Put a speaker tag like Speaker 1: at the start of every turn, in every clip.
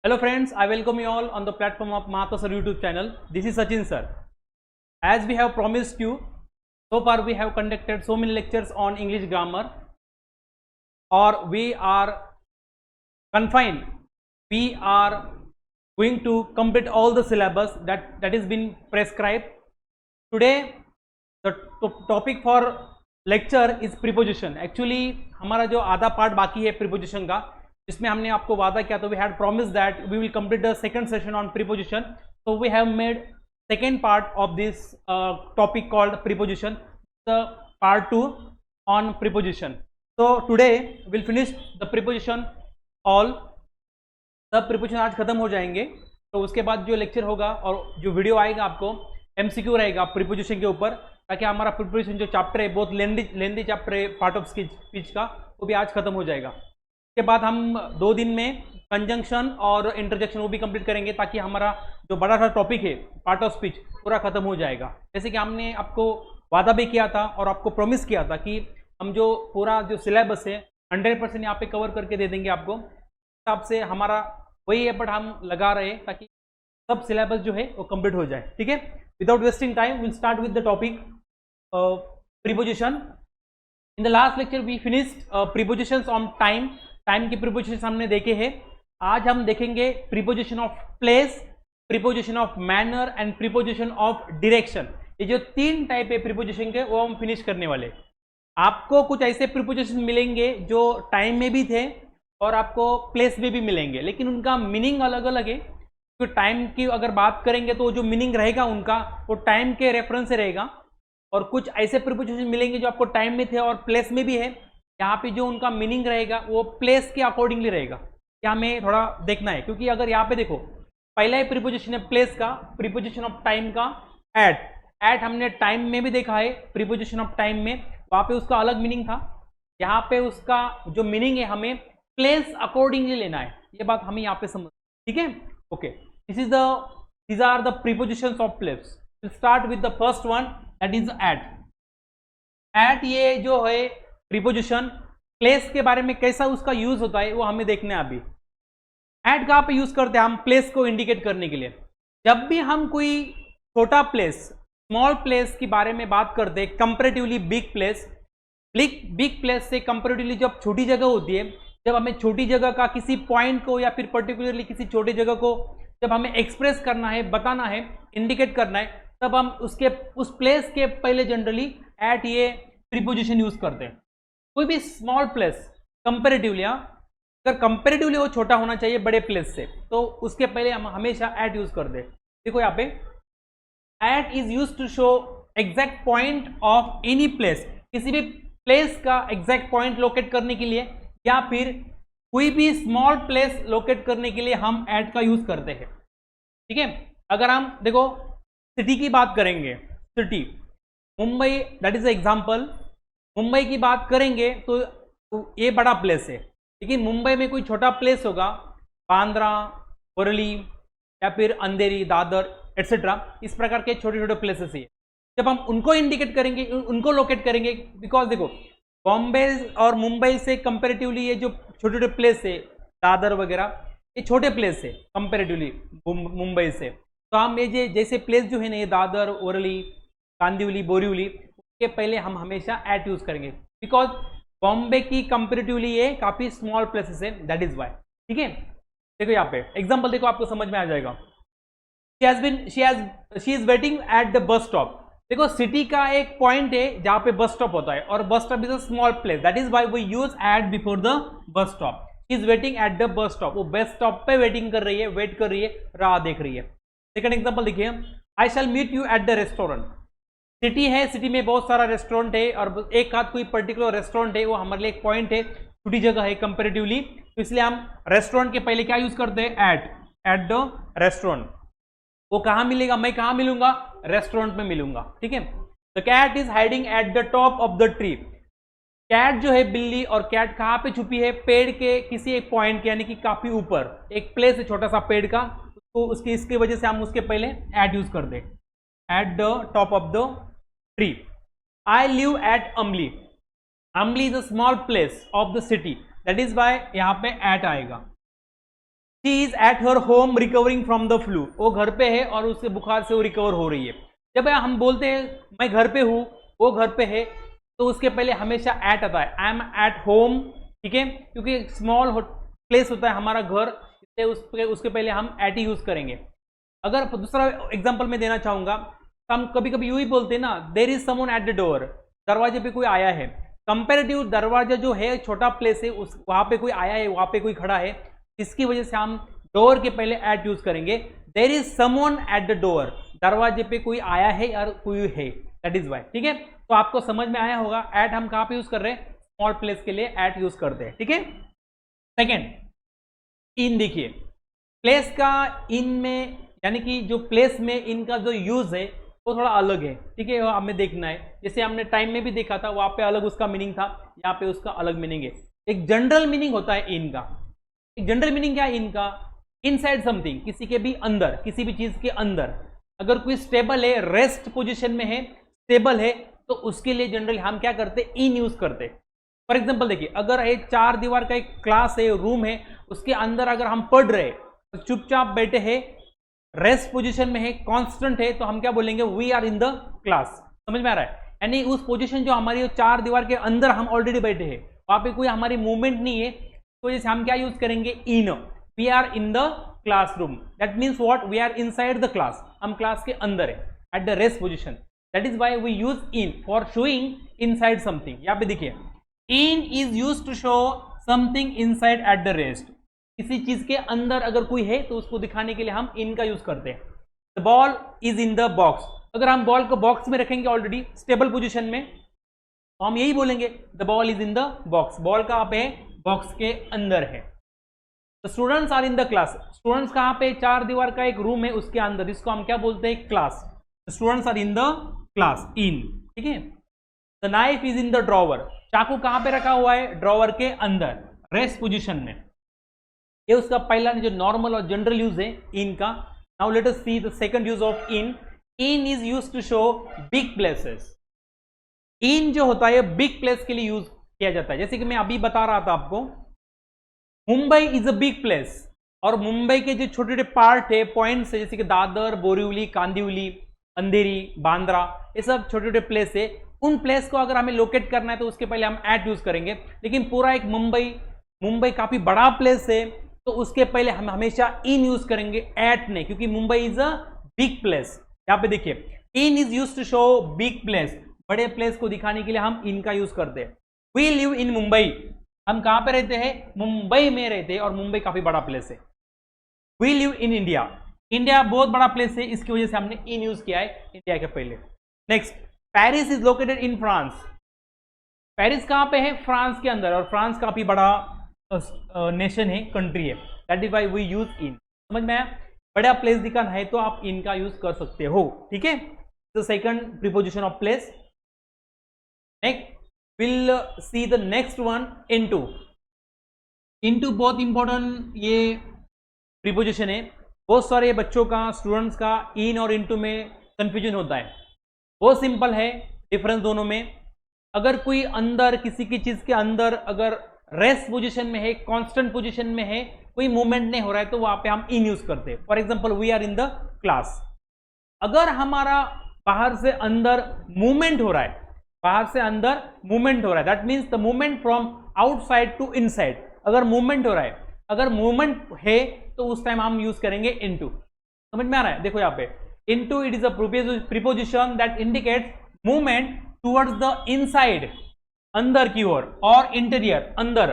Speaker 1: Hello friends, I welcome you all on the platform of Mahata Sir YouTube channel. This is Sachin Sir. As we have promised you, so far we have conducted so many lectures on English grammar, or we are confined. We are going to complete all the syllabus that is been prescribed. Today the topic for lecture is preposition. Actually हमारा जो आधा part बाकी है preposition का, जिसमें हमने आपको वादा किया, तो we had promised that we will complete the second session on preposition. So we have made second part of this topic called preposition, the part 2 on preposition. So today we'll finish the preposition all. सब preposition आज खत्म हो जाएंगे, तो उसके बाद जो lecture होगा और जो वीडियो आएगा आपको एमसीक्यू रहेगा प्रीपोजिशन के ऊपर, ताकि हमारा प्रीपोजिशन जो चैप्टर है, बहुत लेंदी चैप्टर है पार्ट ऑफ स्पीच का, वो भी आज खत्म हो जाएगा. उसके बाद हम 2 दिन में कंजंक्शन और इंटरजेक्शन वो भी कंप्लीट करेंगे, ताकि हमारा जो बड़ा सा टॉपिक है पार्ट ऑफ स्पीच पूरा खत्म हो जाएगा. जैसे कि हमने आपको वादा भी किया था और आपको प्रॉमिस किया था कि हम जो पूरा जो सिलेबस है 100% यहाँ पे कवर करके दे देंगे आपको. हिसाब से हमारा वही एफर्ट हम लगा रहे हैं ताकि सब सिलेबस जो है वो कंप्लीट हो जाए. ठीक है, without wasting time will start with the topic preposition. In the last lecture we finished prepositions on time. Time की प्रीपोजिशन हमने देखे हैं. आज हम देखेंगे preposition of place, preposition of manner and preposition of direction. ये जो 3 टाइप है प्रीपोजिशन के, वो हम फिनिश करने वाले. आपको कुछ ऐसे प्रीपोजिशन मिलेंगे जो टाइम में भी थे और आपको प्लेस में भी मिलेंगे, लेकिन उनका मीनिंग अलग अलग है. तो टाइम की अगर बात करेंगे तो जो मीनिंग रहेगा उनका वो टाइम के रेफरेंस से रहेगा, और कुछ ऐसे प्रीपोजिशन मिलेंगे जो आपको टाइम में थे और प्लेस में भी है. यहाँ पे जो उनका मीनिंग रहेगा वो प्लेस के अकॉर्डिंगली रहेगा. क्या हमें थोड़ा देखना है, क्योंकि अगर यहाँ पे देखो पहला ही प्रीपोजिशन है प्लेस का, प्रीपोजिशन ऑफ टाइम का एट. एट हमने टाइम में भी देखा है, प्रीपोजिशन ऑफ टाइम में वहाँ पे उसका अलग मीनिंग था. यहाँ पे उसका जो मीनिंग है हमें प्लेस अकॉर्डिंगली लेना है. ये बात हमें यहाँ पे समझ. ठीक है, okay. these are the prepositions of place. we'll start with the first one, that is at. at ये जो है प्रीपोजिशन, प्लेस के बारे में कैसा उसका यूज होता है वो हमें देखना है. अभी एट कहाँ पे यूज करते हैं हम प्लेस को इंडिकेट करने के लिए. जब भी हम कोई छोटा प्लेस, स्मॉल प्लेस के बारे में बात करते हैं, comparatively big place, big place से कंपेरेटिवली जब छोटी जगह होती है, जब हमें छोटी जगह का किसी पॉइंट को या फिर पर्टिकुलरली किसी छोटी जगह को जब हमें एक्सप्रेस करना है, बताना है, इंडिकेट करना है, तब हम उस प्लेस के पहले जनरली एट ये प्रीपोजिशन यूज करते हैं. कोई भी स्मॉल प्लेस कंपेरेटिवली, अगर कंपेरेटिवली वो छोटा होना चाहिए बड़े प्लेस से, तो उसके पहले हम हमेशा एट यूज करते हैं. देखो यहाँ पे at is use to show exact point of any place. किसी भी प्लेस का एग्जैक्ट पॉइंट लोकेट करने के लिए या फिर कोई भी स्मॉल प्लेस लोकेट करने के लिए हम एट का यूज करते हैं. ठीक है, अगर हम देखो सिटी की बात करेंगे, city Mumbai, that is example. Mumbai की बात करेंगे तो ये बड़ा प्लेस है, लेकिन मुंबई में कोई छोटा प्लेस होगा, बांद्रा, वर्ली या फिर अंधेरी, दादर एटसेट्रा. इस प्रकार के छोटे छोटे प्लेसेस है. जब हम उनको इंडिकेट करेंगे, उनको लोकेट करेंगे, बिकॉज देखो बॉम्बे और मुंबई से कंपेरेटिवली ये जो छोटे छोटे प्लेस है, दादर वगैरह, ये छोटे प्लेस है कंपेरेटिवली मुंबई से. तो हम ये जैसे प्लेस जो है ना, ये दादर, वर्ली, कांदिवली, बोरीवली, उसके पहले हम हमेशा एट यूज करेंगे, बिकॉज बॉम्बे की कंपेरेटिवली ये काफी स्मॉल प्लेसेस है, दैट इज वाई. ठीक है, देखो यहाँ पे एग्जाम्पल देखो, आपको समझ में आ जाएगा. She is waiting at the bus stop. देखो सिटी का एक पॉइंट है जहां पे बस स्टॉप होता है, और bus stop is a small place, that is why we use at before the bus stop. She is waiting at the bus stop. वो बस स्टॉप पे वेटिंग कर रही है, वेट कर रही है, राह देख रही है. सेकंड एग्जांपल देखिए, I shall meet you at the restaurant. City है, सिटी में बहुत सारा रेस्टोरेंट है, और एक हाथ कोई पर्टिकुलर रेस्टोरेंट है, वो हमारे लिए एक पॉइंट है, छोटी जगह है कंपेरेटिवली, तो इसलिए हम रेस्टोरेंट के पहले क्या यूज करते हैं, एट द रेस्टोरेंट. वो कहाँ मिलेगा, मैं कहाँ मिलूंगा, रेस्टोरेंट में मिलूंगा. ठीक है, the cat is hiding at the top of the tree. Cat जो है बिल्ली, और कैट कहाँ पे छुपी है, पेड़ के किसी एक पॉइंट के, यानी कि काफी ऊपर एक प्लेस है छोटा सा पेड़ का, तो उसकी इसकी वजह से हम उसके पहले एट यूज कर दे, at the top of the tree. I live at Amli. Amli is a small place of the city, that is why यहाँ पे एट आएगा. She is at her home recovering from the flu, वो घर पे है और उसके बुखार से वो रिकवर हो रही है। जब हम बोलते हैं मैं घर पे हूँ, वो घर पे है, तो उसके पहले हमेशा एट आता है, आई एम एट होम, ठीक है, क्योंकि स्मॉल प्लेस होता है हमारा घर, इसलिए उसके पहले हम एट ही यूज करेंगे। अगर दूसरा एग्जांपल मैं देना चाहूंगा, हम कभी कभी यूं ही बोलते हैं ना, there is someone at the door, दरवाजे पे कोई आया है। कंपेरेटिव दरवाजा जो है छोटा प्लेस है, उस वहां पे कोई आया है, वहां पे कोई खड़ा है, इसकी वजह से हम डोर के पहले एट यूज करेंगे। There is someone at the door, दरवाजे पे कोई आया है और कोई है, दैट इज वाई, ठीक है। तो आपको समझ में आया होगा एट हम कहां पे यूज कर रहे हैं, स्मॉल प्लेस के लिए एट यूज करते हैं, ठीक है। सेकेंड, इन देखिए, प्लेस का इन में, यानी कि जो प्लेस में इनका जो यूज है वो थोड़ा अलग है, ठीक है, हमें देखना है। जैसे हमने टाइम में भी देखा था, वहां पे अलग उसका मीनिंग था, यहाँ पे उसका अलग मीनिंग है। एक जनरल मीनिंग होता है इन का। एक जनरल मीनिंग क्या है इनका, इनसाइड समथिंग, किसी के भी अंदर, किसी भी चीज के अंदर। अगर कोई स्टेबल है, रेस्ट पोजिशन में है, स्टेबल है, तो उसके लिए जनरली हम क्या करते, इन यूज करते। फॉर एग्जाम्पल देखिए, अगर एक 4 दीवार का एक क्लास है, रूम है, उसके अंदर अगर हम पढ़ रहे, चुपचाप बैठे हैं, रेस्ट पोजीशन में है, कांस्टेंट है, तो हम क्या बोलेंगे, we are in the class. समझ में आ रहा है, यानी उस पोजीशन जो हमारी 4 दीवार के अंदर हम ऑलरेडी बैठे हैं, वहां पे कोई हमारी मूवमेंट नहीं है, तो जैसे हम क्या यूज करेंगे, in, we are in the classroom, that means what, we are inside the class, हम क्लास के अंदर है, at the rest position, that is why we use in for showing inside something. यहाँ पे देखिए, in is use to show something inside at the rest, किसी चीज के अंदर अगर कोई है तो उसको दिखाने के लिए हम इन का यूज करते हैं। The ball is in the box, अगर हम बॉल को बॉक्स में रखेंगे ऑलरेडी स्टेबल पोजीशन में, तो हम यही बोलेंगे the ball is in the box, ball कहां पे है, बॉक्स के अंदर है। The students are in the class, students कहां पे, 4 दीवार का एक रूम है, उसके अंदर, इसको हम क्या बोलते हैं, class. The students are in the class, in, ठीक है। The knife is in the drawer, चाकू कहां पे रखा हुआ है, ड्रॉवर के अंदर, रेस्ट पोजीशन में। ये उसका पहला जो नॉर्मल और जनरल यूज है इन का। Now let us see the second use of in. In is used to show big places. In जो होता है बिग प्लेस के लिए यूज किया जाता है। जैसे कि मैं अभी बता रहा था आपको, Mumbai is a big place, और मुंबई के जो छोटे छोटे पार्ट है, पॉइंट्स है, जैसे कि दादर, बोरीवली, कांदिवली, अंधेरी, बांद्रा, ये सब छोटे छोटे प्लेस है। उन प्लेस को अगर हमें लोकेट करना है तो उसके पहले हम एट यूज करेंगे। लेकिन पूरा एक मुंबई काफी बड़ा प्लेस है, तो उसके पहले हम हमेशा इन यूज करेंगे, एट नहीं, क्योंकि Mumbai is a big place. यहां पे देखिए, in is used to show big place, बड़े प्लेस को दिखाने के लिए हम इन का यूज करते हैं। वी लिव इन मुंबई, हम कहां पे रहते हैं, मुंबई में रहते हैं, और मुंबई काफी बड़ा प्लेस है। We live in India, India बहुत बड़ा प्लेस है, इसकी वजह से हमने इन यूज किया है इंडिया के पहले। Next, Paris is located in France, Paris कहां पे है, फ्रांस के अंदर, और फ्रांस काफी बड़ा नेशन है, कंट्री है, that is why we use in. समझ में आया, बड़ा प्लेस दिखाना है तो आप इन का यूज कर सकते हो, ठीक है। The second preposition of place. Next will see the next one, into. Into बहुत इंपॉर्टेंट ये प्रीपोजिशन है। बहुत सारे बच्चों का, स्टूडेंट्स का इन और इनटू में कंफ्यूजन होता है। बहुत सिंपल है डिफरेंस दोनों में। अगर कोई अंदर, किसी की चीज के अंदर अगर रेस्ट पोजीशन में है, कांस्टेंट पोजीशन में है, कोई मूवमेंट नहीं हो रहा है, तो वहां पे हम इन यूज करते हैं। For example, we are in the class. अगर हमारा बाहर से अंदर मूवमेंट हो रहा है, बाहर से अंदर मूवमेंट हो रहा है, that means the movement from outside to inside. अगर मूवमेंट हो रहा है, अगर मूवमेंट है, तो उस टाइम हम यूज करेंगे इनटू। समझ में आ रहा है, देखो यहाँ पे, into it is a preposition that indicates movement towards the inside, अंदर की ओर, और इंटीरियर, अंदर,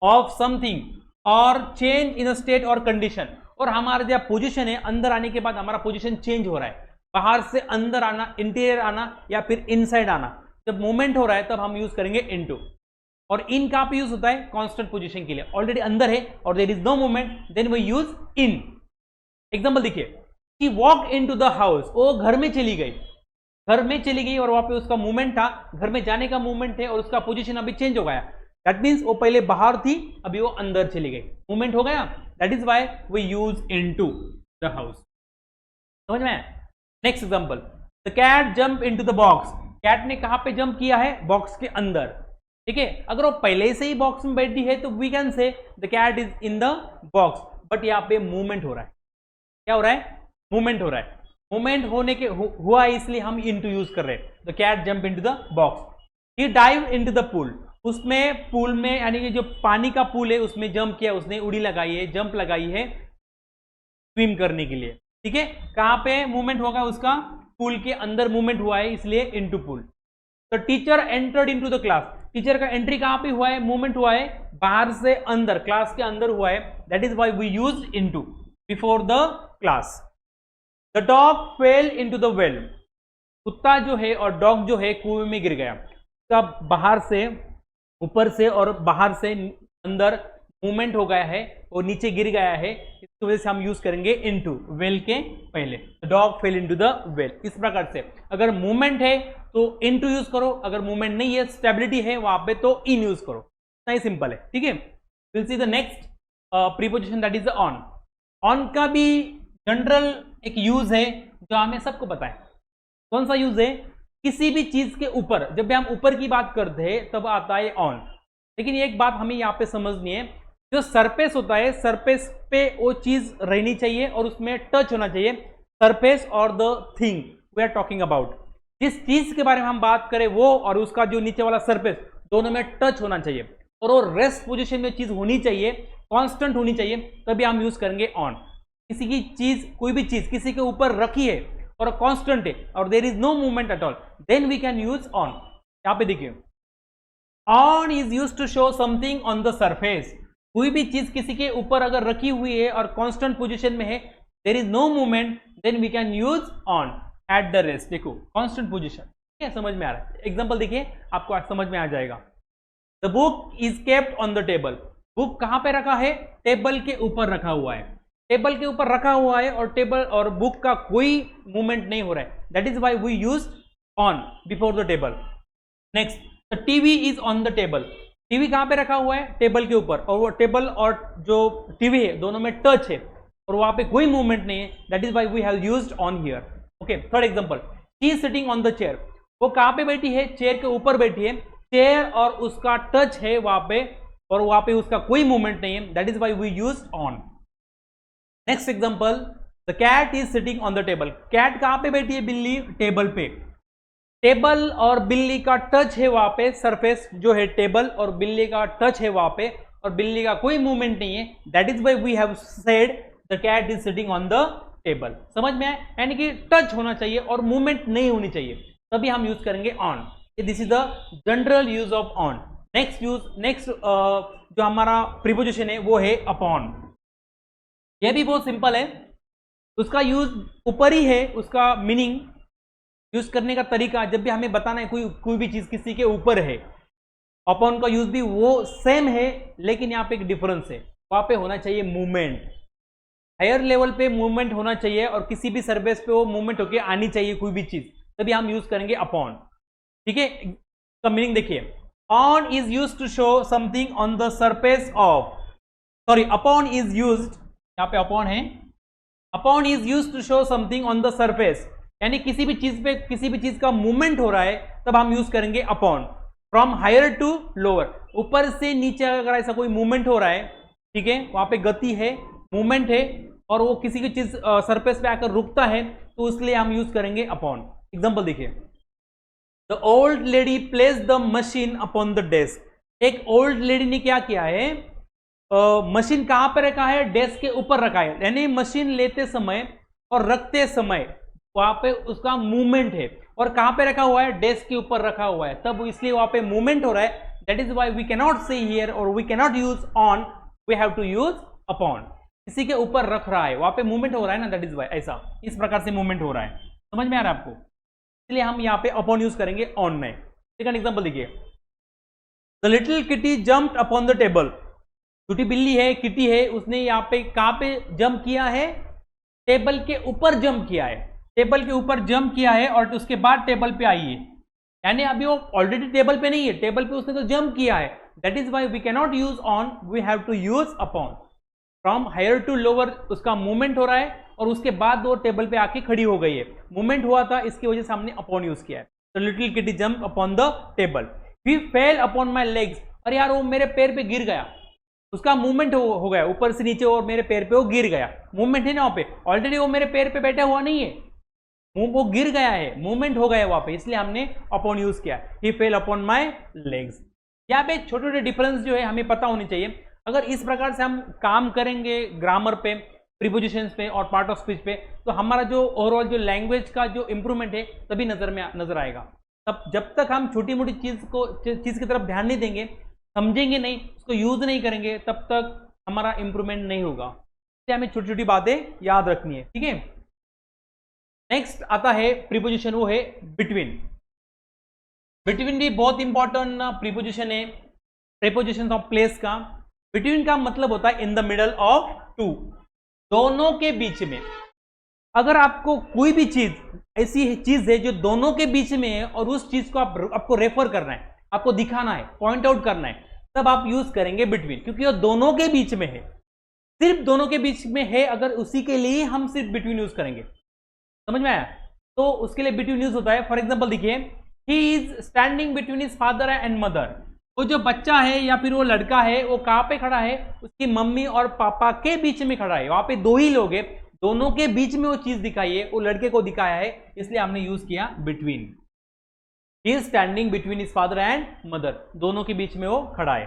Speaker 1: ऑफ समथिंग, और चेंज इन अ स्टेट और कंडीशन। और हमारा जो पोजीशन है, अंदर आने के बाद हमारा पोजीशन चेंज हो रहा है, बाहर से अंदर आना, इंटीरियर आना, या फिर इनसाइड आना, जब मूवमेंट हो रहा है तब हम यूज करेंगे इनटू। और इन कहां पे यूज होता है, कांस्टेंट पोजीशन के लिए, ऑलरेडी अंदर है और there is no movement, then we use in. Example देखिए, she walked into the house, वो घर में चली गई, घर में चली गई, और वहां पे उसका मूवमेंट था, घर में जाने का मूवमेंट है, और उसका पोजीशन अभी चेंज हो गया। दैट मीन्स वो पहले बाहर थी, अभी वो अंदर चली गई, मूवमेंट हो गया। That is why we use into the house. समझ में? Next example, the cat jump into the box, cat ने कहां पे जंप किया है, बॉक्स के अंदर, ठीक है। अगर वो पहले से ही बॉक्स में बैठी है तो we can say the cat is in the box, but यहाँ पे मूवमेंट हो रहा है। क्या हो रहा है? मूवमेंट हो रहा है। मूवमेंट होने के हुआ है इसलिए हम इनटू यूज कर रहे हैं। The cat jump into the box, he dive into the pool, उसमें पूल में यानी कि जो पानी का पूल है उसमें जंप किया, उसने उड़ी लगाई है, जंप लगाई है स्विम करने के लिए। ठीक है, कहां पे मूवमेंट होगा उसका? पूल के अंदर मूवमेंट हुआ है इसलिए इनटू पूल। तो teacher entered into the class, teacher का एंट्री कहां पे हुआ है? मूवमेंट हुआ है बाहर से अंदर, क्लास के अंदर हुआ है, that is why we used into before the class. The dog fell into the well, कुत्ता जो है और डॉग जो है कुएं में गिर गया। तब बाहर से, ऊपर से और बाहर से अंदर मूवमेंट हो गया है और नीचे गिर गया है, इसकी वजह से हम यूज करेंगे इनटू, वेल के पहले। Dog fell into the well. इस प्रकार से अगर मूवमेंट है तो इनटू यूज करो, अगर मूवमेंट नहीं है, स्टेबिलिटी है वहां पे, तो इन यूज करो। इतना ही सिंपल है। ठीक है, will see the next preposition that is on. On का भी जनरल एक यूज है जो हमें सबको पता है। कौन सा यूज है? किसी भी चीज के ऊपर, जब भी हम ऊपर की बात करते हैं तब आता है ऑन। लेकिन एक बात हमें यहाँ पे समझनी है, जो सरफेस होता है, सरफेस पे वो चीज रहनी चाहिए और उसमें टच होना चाहिए। सरफेस और the thing we are talking about, जिस चीज के बारे में हम बात करें वो और उसका जो नीचे वाला सरफेस, दोनों में टच होना चाहिए और वो रेस्ट पोजीशन में चीज होनी चाहिए, कांस्टेंट होनी चाहिए, तभी हम यूज करेंगे ऑन। किसी की चीज, कोई भी चीज किसी के ऊपर रखी है और कांस्टेंट है और there is no movement at all, then we can use on. यहां पे देखिए, on is used to show something on the surface. कोई भी चीज किसी के ऊपर अगर रखी हुई है और कांस्टेंट पोजीशन में है, there is no movement, then we can use on at the rest. देखो कांस्टेंट पोजीशन, ठीक है, समझ में आ रहा है? एग्जांपल देखिए, आपको समझ में आ जाएगा। The book is kept on the table, book कहां पे रखा है? टेबल के ऊपर रखा हुआ है। टेबल के ऊपर रखा हुआ है और टेबल और बुक का कोई मूवमेंट नहीं हो रहा है, that is why we use on before the table. Next, the TV is on the table, TV कहां पे रखा हुआ है? टेबल के ऊपर, और वो टेबल और जो टीवी है दोनों में टच है और वहां पे कोई मूवमेंट नहीं है, that is why we have used on here. Okay, third example, she is sitting on the chair, वो कहां पे बैठी है? चेयर के ऊपर बैठी है, चेयर और उसका टच है वहां पे और वहां पे उसका कोई मूवमेंट नहीं है, that is why we used on. Next example, the cat is sitting on the table, cat कहां पे बैठी है? बिल्ली टेबल पे, टेबल और बिल्ली का टच है वहां पे, सरफेस जो है टेबल और बिल्ली का टच है वहां पे और बिल्ली का कोई मूवमेंट नहीं है, that is why we have said the cat is sitting on the table. समझ में आया? यानी कि टच होना चाहिए और मूवमेंट नहीं होनी चाहिए, तभी हम यूज करेंगे on. This is the general use of on. Next जो हमारा प्रीपोजिशन है वो है अपॉन। यह भी बहुत सिंपल है, उसका यूज ऊपर ही है, उसका मीनिंग यूज करने का तरीका, जब भी हमें बताना है कोई भी चीज किसी के ऊपर है, अपॉन का यूज भी वो सेम है, लेकिन यहाँ पे एक डिफरेंस है, वहां पे होना चाहिए मूवमेंट, हायर लेवल पे मूवमेंट होना चाहिए और किसी भी सरफेस पे वो मूवमेंट होके आनी चाहिए कोई भी चीज, तभी हम यूज करेंगे अपॉन। ठीक है, इसका मीनिंग देखिए, on is use to show something on the surface of, sorry upon is used, यहाँ पे अपॉन है, upon is used to show something on the surface, यानी किसी भी चीज पे किसी भी चीज का मूवमेंट हो रहा है तब हम यूज करेंगे upon. From higher to lower, ऊपर से नीचे अगर ऐसा कोई मूवमेंट हो रहा है, ठीक है, वहां पे गति है, मूवमेंट है और वो किसी की चीज सरफेस पे आकर रुकता है, तो इसलिए हम यूज करेंगे अपॉन। एग्जांपल देखिए, the old lady place the machine upon the desk, एक ओल्ड लेडी ने क्या किया है? मशीन कहां पर रखा है? डेस्क के ऊपर रखा है, यानी मशीन लेते समय और रखते समय वहां पे उसका मूवमेंट है, और कहां पे रखा हुआ है? डेस्क के ऊपर रखा हुआ है, तब इसलिए वहां पे मूवमेंट हो रहा है, that is why we can not say here और we can not use on, we have to use upon. किसी के ऊपर रख रहा है, वहां पे मूवमेंट हो रहा है ना, दैट इज व्हाई ऐसा, इस प्रकार से मूवमेंट हो रहा है। समझ में आ रहा है आपको? इसलिए हम यहाँ पे अपॉन यूज करेंगे ऑन में। सेकंड एग्जांपल देखिए, the little kitty jumped upon the table, छोटी बिल्ली है, किटी है, उसने यहाँ पे कहां पे जंप किया है? टेबल के ऊपर जंप किया है, टेबल के ऊपर जंप किया है और उसके बाद टेबल पे आई है, यानी अभी वो ऑलरेडी टेबल पे नहीं है, टेबल पे उसने तो जंप किया है, that is why we can not use on, we have to use upon. From higher to lower उसका मूवमेंट हो रहा है और उसके बाद वो टेबल पे आके खड़ी हो गई है, मूवमेंट हुआ था, इसकी वजह से हमने अपॉन यूज किया है। तो little kitty jump upon the table, we fell upon my legs, अरे यार वो मेरे पैर पे गिर गया, उसका मूवमेंट हो गया ऊपर से नीचे और मेरे पैर पे वो गिर गया, मूवमेंट है ना वहां पे, ऑलरेडी वो मेरे पैर पे बैठा हुआ नहीं है, वो गिर गया है, मूवमेंट हो गया वहां पे, इसलिए हमने अपॉन यूज किया, ही फेल अपॉन माई लेग्स। यहाँ पे छोटे छोटे डिफरेंस जो है हमें पता होनी चाहिए। अगर इस प्रकार से हम काम करेंगे ग्रामर पे, प्रीपोजिशंस पे और पार्ट ऑफ स्पीच पे, तो हमारा जो ओवरऑल जो लैंग्वेज का जो इंप्रूवमेंट है तभी नजर आएगा। तब जब तक हम छोटी मोटी चीज की तरफ ध्यान नहीं देंगे, समझेंगे नहीं, उसको यूज नहीं करेंगे, तब तक हमारा इंप्रूवमेंट नहीं होगा। इसलिए हमें छोटी छोटी बातें याद रखनी है, ठीक है। नेक्स्ट आता है प्रीपोजिशन, वो है बिटवीन। बिटवीन भी बहुत इंपॉर्टेंट प्रीपोजिशन है प्रीपोजिशन ऑफ प्लेस का। बिटवीन का मतलब होता है in the middle of two, दोनों के बीच में। अगर आपको कोई भी चीज ऐसी चीज है जो दोनों के बीच में है और उस चीज को आपको रेफर करना है, आपको दिखाना है, पॉइंट आउट करना है, तब आप यूज करेंगे बिटवीन, क्योंकि वो दोनों के बीच में है, सिर्फ दोनों के बीच में है। अगर उसी के लिए हम सिर्फ बिटवीन यूज करेंगे, समझ में आया, तो उसके लिए बिटवीन यूज होता है। फॉर एग्जाम्पल देखिए, he is standing between his father and mother. वो जो बच्चा है या फिर वो लड़का है, वो कहां पे खड़ा है, उसकी मम्मी और पापा के बीच में खड़ा है। वहां पे दो ही लोग हैं, दोनों के बीच में वो चीज दिखाई है, वो लड़के को दिखाया है, इसलिए हमने यूज किया between. He is standing between his father and mother, दोनों के बीच में वो खड़ा है।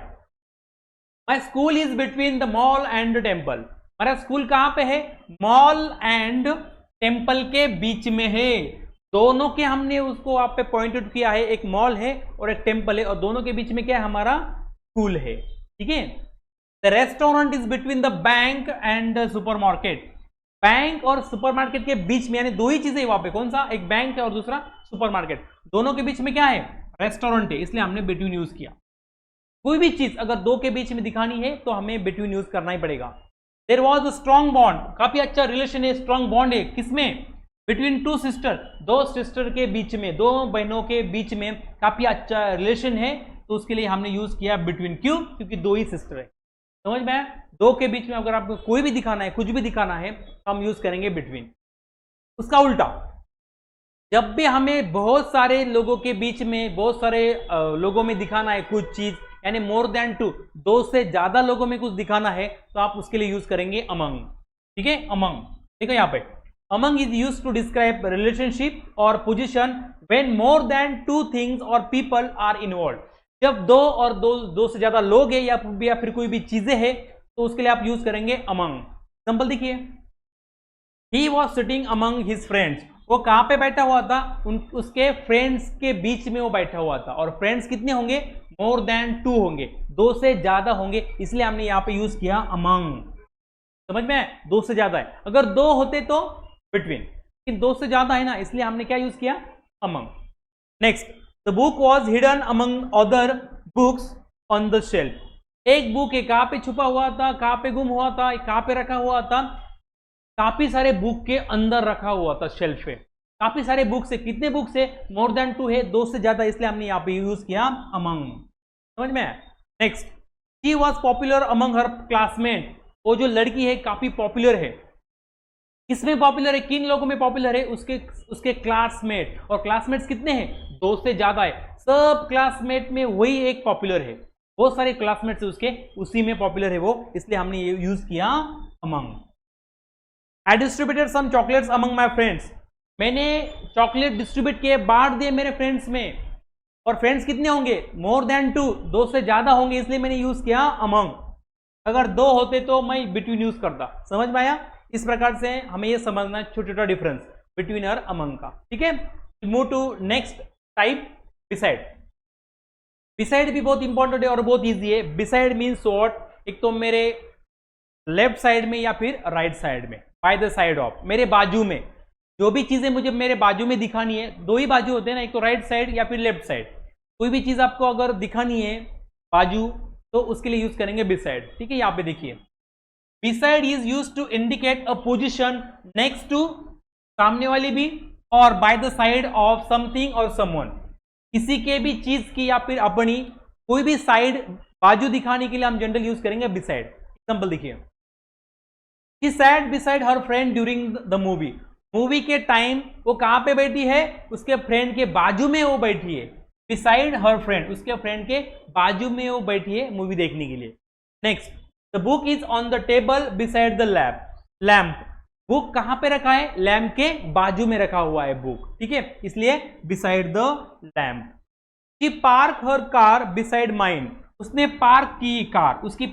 Speaker 1: My school is between the mall and the temple. हमारा स्कूल कहां पे है, मॉल एंड टेम्पल के बीच में है। दोनों के हमने उसको आप पे पॉइंट आउट किया है, एक मॉल है और एक टेम्पल है, और दोनों के बीच में क्या है, हमारा स्कूल है, ठीक है। The restaurant is between the bank and the supermarket. Bank और सुपरमार्केट के बीच में, यानी दो ही चीजें वहां पे, कौन सा, एक बैंक है और दूसरा सुपरमार्केट, दोनों के बीच में क्या है, रेस्टोरेंट है, इसलिए हमने बिटवीन यूज किया। कोई भी चीज अगर दो के बीच में दिखानी है तो हमें बिटवीन यूज करना ही पड़ेगा। There was a strong bond, काफी अच्छा रिलेशन है, स्ट्रॉन्ग बॉन्ड है, किसमें, बिटवीन टू सिस्टर, दो सिस्टर के बीच में, दो बहनों के बीच में काफी अच्छा रिलेशन है, तो उसके लिए हमने यूज किया बिटवीन। क्यों, क्योंकि दो ही सिस्टर है, समझ में, दो के बीच में अगर आपको कोई भी दिखाना है, कुछ भी दिखाना है, हम यूज करेंगे बिटवीन। उसका उल्टा, जब भी हमें बहुत सारे लोगों के बीच में, बहुत सारे लोगों में दिखाना है कुछ चीज, यानी मोर देन टू, दो से ज्यादा लोगों में कुछ दिखाना है, तो आप उसके लिए यूज करेंगे अमंग, ठीक है, अमंग, ठीक है। यहाँ पे among is use to describe relationship और position when more than two things और पीपल आर इन्वॉल्व। जब दो और दो से ज्यादा लोग हैं या फिर कोई भी चीजें हैं, तो उसके लिए आप यूज करेंगे अमंग। एग्जांपल देखिए, he was sitting among his friends. वो कहां पे बैठा हुआ था, उसके फ्रेंड्स के बीच में वो बैठा हुआ था, और फ्रेंड्स कितने होंगे, मोर देन टू होंगे, दो से ज्यादा होंगे, इसलिए हमने यहां पे यूज किया अमंग। समझ में, दो से ज्यादा है, अगर दो होते तो बिटवीन, लेकिन दो से ज्यादा है ना, इसलिए हमने क्या यूज किया, among. Next, the book was hidden among other books on the shelf. एक बुक है, कहां पे छुपा हुआ था, कहां पे गुम हुआ था, कहां पे रखा हुआ था, काफी सारे बुक के अंदर रखा हुआ था, शेल्फ पे। काफी सारे बुक्स है, कितने बुक्स है, मोर देन टू है, दो से ज्यादा, इसलिए हमने यहाँ पे यूज किया अमंग। समझ में। Next, she was popular among her classmate. वो जो लड़की है काफी पॉपुलर है, किसमें पॉपुलर है, किन लोगों में पॉपुलर है, उसके क्लासमेट, और क्लासमेट्स कितने हैं, दो से ज्यादा है, सब क्लासमेट में वही एक पॉपुलर है, बहुत सारे क्लासमेट्स उसके, उसी में पॉपुलर है वो, इसलिए हमने ये यूज किया among. I distributed some chocolates among my friends. मैंने चॉकलेट डिस्ट्रीब्यूट किए, बांट दिए मेरे फ्रेंड्स में, और फ्रेंड्स कितने होंगे, मोर देन टू, दो से ज्यादा होंगे, इसलिए मैंने यूज किया अमंग। अगर दो होते तो मैं बिटवीन यूज करता। समझ में आया। इस प्रकार से हमें ये समझना है छोटा छोटा डिफरेंस बिटवीन और अमंग का, ठीक है। Move to next type, beside. Beside भी बहुत इंपॉर्टेंट है और बहुत ईजी है। बिसाइड मीन्स व्हाट, एक तो मेरे लेफ्ट साइड में या फिर राइट साइड में, बाय द साइड ऑफ, मेरे बाजू में, जो भी चीजें मुझे मेरे बाजू में दिखानी है, दो ही बाजू होते हैं ना, एक तो राइट साइड या फिर लेफ्ट साइड, कोई भी चीज आपको अगर दिखानी है बाजू, तो उसके लिए यूज करेंगे बिसाइड, ठीक है। यहाँ पे देखिए, beside is use to indicate a position next to, सामने वाली भी, और by the side of something और समवन, किसी के भी चीज की या फिर अपनी कोई भी साइड, बाजू दिखाने के लिए हम जनरल यूज करेंगे बिसाइड। एग्जांपल देखिए, She sat beside her friend during the movie. Movie के टाइम वो कहां पे बैठी है, उसके फ्रेंड के बाजू में वो बैठी है, beside her friend, उसके फ्रेंड के बाजू में वो बैठी है मूवी देखने के लिए। Next, the book is on the table beside the lamp. Book कहां पे रखा है? लैम्प के बाजू में रखा हुआ है बुक, ठीक है, इसलिए beside the lamp. She park her car beside mine. उसने पार्क की कार, उसकी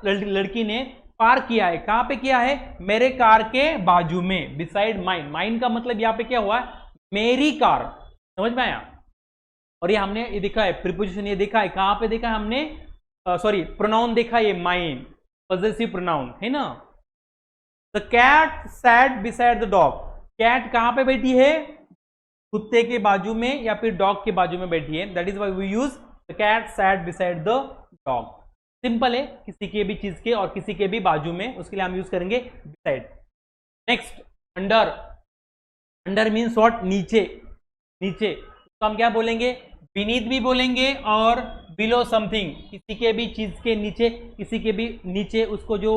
Speaker 1: लड़की ने पार्क किया है, कहां पे किया है? मेरे कार के बाजू में, बिसाइड माइन। माइन का मतलब यहां पे क्या हुआ है? मेरी कार, समझ में आया? और ये हमने ये देखा है प्रीपोजिशन, ये देखा है कहां पे देखा है हमने? सॉरी, प्रोनाउन देखा है, ये माइन पॉजेसिव प्रोनाउन है ना। The cat sat beside the dog. Cat कहां पे बैठी है? कुत्ते के बाजू में या फिर डॉग के बाजू में बैठी है, that is why we use the cat sat beside the dog. Simple है, किसी के भी चीज के और किसी के भी बाजू में, उसके लिए हम यूज करेंगे beside. Next, under. Under means what? नीचे, नीचे। तो हम क्या बोलेंगे? बीनीथ भी बोलेंगे और बिलो समथिंग, किसी के भी चीज के नीचे, किसी के भी नीचे उसको जो